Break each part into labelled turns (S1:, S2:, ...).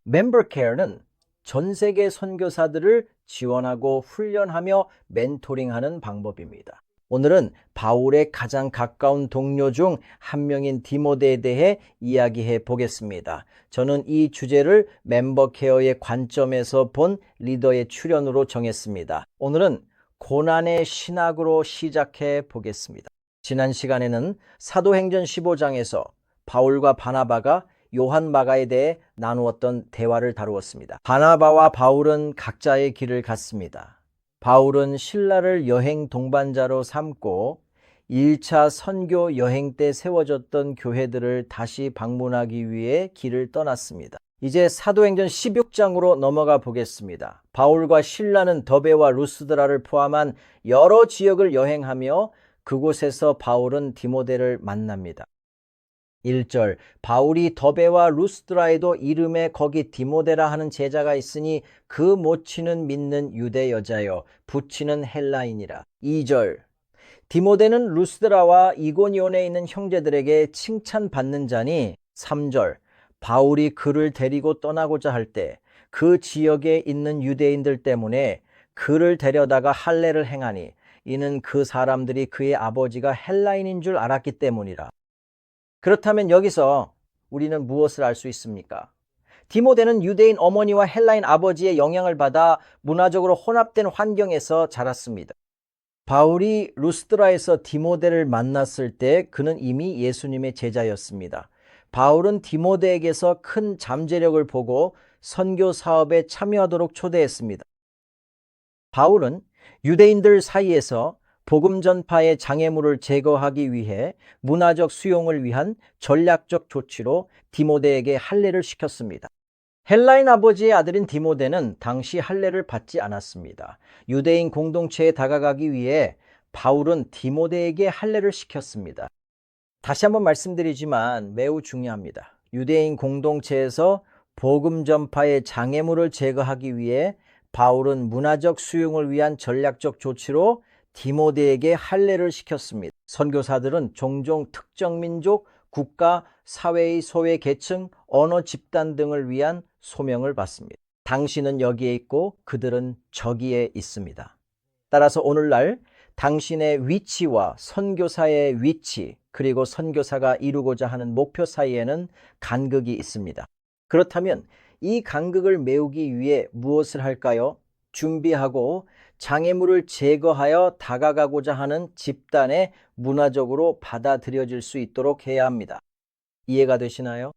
S1: 멤버케어는 전 세계 선교사들을 지원하고 훈련하며 멘토링하는 방법입니다. 오늘은 바울의 가장 가까운 동료 중 한 명인 디모데에 대해 이야기해 보겠습니다. 저는 이 주제를 멤버케어의 관점에서 본 리더의 출연으로 정했습니다. 오늘은 고난의 신학으로 시작해 보겠습니다. 지난 시간에는 사도행전 15장에서 바울과 바나바가 요한 마가에 대해 나누었던 대화를 다루었습니다. 바나바와 바울은 각자의 길을 갔습니다. 바울은 신라를 여행 동반자로 삼고 1차 선교 여행 때 세워졌던 교회들을 다시 방문하기 위해 길을 떠났습니다. 이제 사도행전 16장으로 넘어가 보겠습니다. 바울과 신라는 더베와 루스드라를 포함한 여러 지역을 여행하며 그곳에서 바울은 디모데를 만납니다. 1절 바울이 더베와 루스드라에도 이름에 거기 디모데라 하는 제자가 있으니 그 모치는 믿는 유대 여자요 부치는 헬라인이라. 2절 디모데는 루스드라와 이고니온에 있는 형제들에게 칭찬받는 자니. 3절 바울이 그를 데리고 떠나고자 할 때 그 지역에 있는 유대인들 때문에 그를 데려다가 할례를 행하니 이는 그 사람들이 그의 아버지가 헬라인인 줄 알았기 때문이라. 그렇다면 여기서 우리는 무엇을 알 수 있습니까? 디모데는 유대인 어머니와 헬라인 아버지의 영향을 받아 문화적으로 혼합된 환경에서 자랐습니다. 바울이 루스드라에서 디모데를 만났을 때 그는 이미 예수님의 제자였습니다. 바울은 디모데에게서 큰 잠재력을 보고 선교 사업에 참여하도록 초대했습니다. 바울은 유대인들 사이에서 복음 전파의 장애물을 제거하기 위해 문화적 수용을 위한 전략적 조치로 디모데에게 할례를 시켰습니다. 헬라인 아버지의 아들인 디모데는 당시 할례를 받지 않았습니다. 유대인 공동체에 다가가기 위해 바울은 디모데에게 할례를 시켰습니다. 다시 한번 말씀드리지만 매우 중요합니다. 유대인 공동체에서 복음 전파의 장애물을 제거하기 위해 바울은 문화적 수용을 위한 전략적 조치로 디모데에게 할례를 시켰습니다. 선교사들은 종종 특정 민족, 국가, 사회의 소외 계층, 언어 집단 등을 위한 소명을 받습니다. 당신은 여기에 있고 그들은 저기에 있습니다. 따라서 오늘날 당신의 위치와 선교사의 위치, 그리고 선교사가 이루고자 하는 목표 사이에는 간극이 있습니다. 그렇다면 이 간극을 메우기 위해 무엇을 할까요? 준비하고 장애물을 제거하여 다가가고자 하는 집단에 문화적으로 받아들여질 수 있도록 해야 합니다. 이해가 되시나요?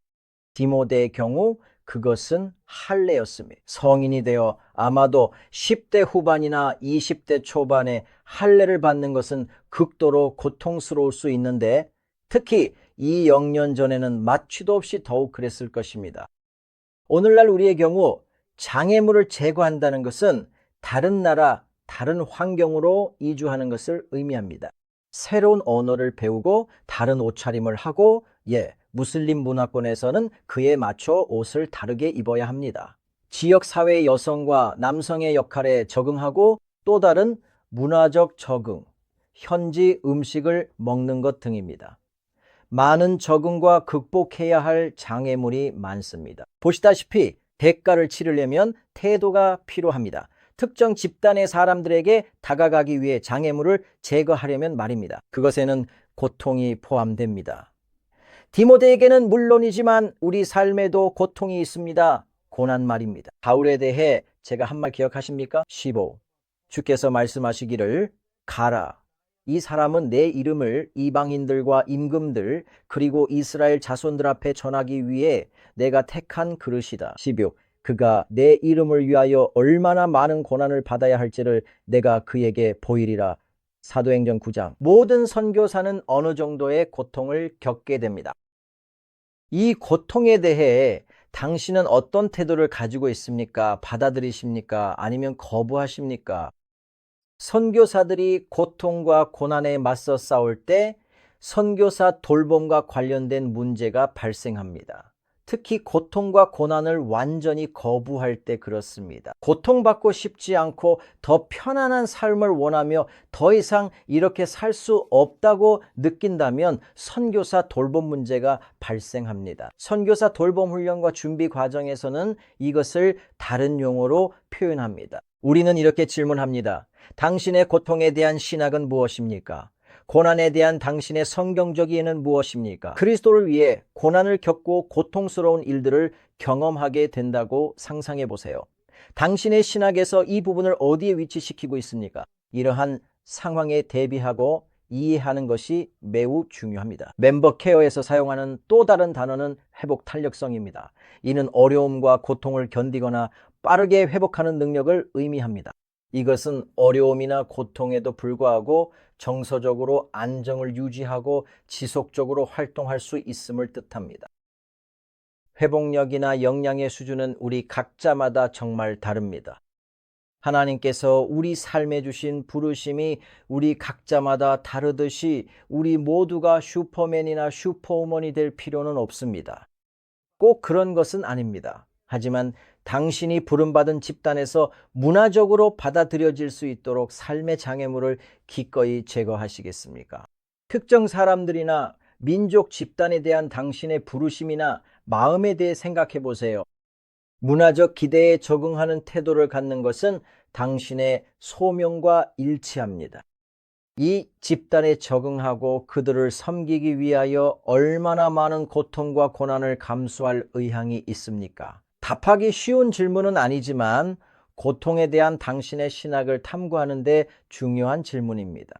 S1: 디모데의 경우 그것은 할례였습니다. 성인이 되어 아마도 10대 후반이나 20대 초반에 할례를 받는 것은 극도로 고통스러울 수 있는데 특히 2~0년 전에는 마취도 없이 더욱 그랬을 것입니다. 오늘날 우리의 경우 장애물을 제거한다는 것은 다른 나라, 다른 환경으로 이주하는 것을 의미합니다. 새로운 언어를 배우고 다른 옷차림을 하고 무슬림 문화권에서는 그에 맞춰 옷을 다르게 입어야 합니다. 지역 사회의 여성과 남성의 역할에 적응하고 또 다른 문화적 적응, 현지 음식을 먹는 것 등입니다. 많은 적응과 극복해야 할 장애물이 많습니다. 보시다시피 대가를 치르려면 태도가 필요합니다. 특정 집단의 사람들에게 다가가기 위해 장애물을 제거하려면 말입니다. 그것에는 고통이 포함됩니다. 디모데에게는 물론이지만 우리 삶에도 고통이 있습니다. 고난 말입니다. 바울에 대해 제가 한 말 기억하십니까? 15. 주께서 말씀하시기를 가라. 이 사람은 내 이름을 이방인들과 임금들 그리고 이스라엘 자손들 앞에 전하기 위해 내가 택한 그릇이다. 16. 그가 내 이름을 위하여 얼마나 많은 고난을 받아야 할지를 내가 그에게 보이리라. 사도행전 9장. 모든 선교사는 어느 정도의 고통을 겪게 됩니다. 이 고통에 대해 당신은 어떤 태도를 가지고 있습니까? 받아들이십니까? 아니면 거부하십니까? 선교사들이 고통과 고난에 맞서 싸울 때 선교사 돌봄과 관련된 문제가 발생합니다. 특히 고통과 고난을 완전히 거부할 때 그렇습니다. 고통받고 싶지 않고 더 편안한 삶을 원하며 더 이상 이렇게 살 수 없다고 느낀다면 선교사 돌봄 문제가 발생합니다. 선교사 돌봄 훈련과 준비 과정에서는 이것을 다른 용어로 표현합니다. 우리는 이렇게 질문합니다. 당신의 고통에 대한 신학은 무엇입니까? 고난에 대한 당신의 성경적 이해는 무엇입니까? 그리스도를 위해 고난을 겪고 고통스러운 일들을 경험하게 된다고 상상해 보세요. 당신의 신학에서 이 부분을 어디에 위치시키고 있습니까? 이러한 상황에 대비하고 이해하는 것이 매우 중요합니다. 멤버 케어에서 사용하는 또 다른 단어는 회복 탄력성입니다. 이는 어려움과 고통을 견디거나 빠르게 회복하는 능력을 의미합니다. 이것은 어려움이나 고통에도 불구하고 정서적으로 안정을 유지하고 지속적으로 활동할 수 있음을 뜻합니다. 회복력이나 역량의 수준은 우리 각자마다 정말 다릅니다. 하나님께서 우리 삶에 주신 부르심이 우리 각자마다 다르듯이 우리 모두가 슈퍼맨이나 슈퍼우먼이 될 필요는 없습니다. 꼭 그런 것은 아닙니다. 하지만 당신이 부름받은 집단에서 문화적으로 받아들여질 수 있도록 삶의 장애물을 기꺼이 제거하시겠습니까? 특정 사람들이나 민족 집단에 대한 당신의 부르심이나 마음에 대해 생각해 보세요. 문화적 기대에 적응하는 태도를 갖는 것은 당신의 소명과 일치합니다. 이 집단에 적응하고 그들을 섬기기 위하여 얼마나 많은 고통과 고난을 감수할 의향이 있습니까? 답하기 쉬운 질문은 아니지만 고통에 대한 당신의 신학을 탐구하는 데 중요한 질문입니다.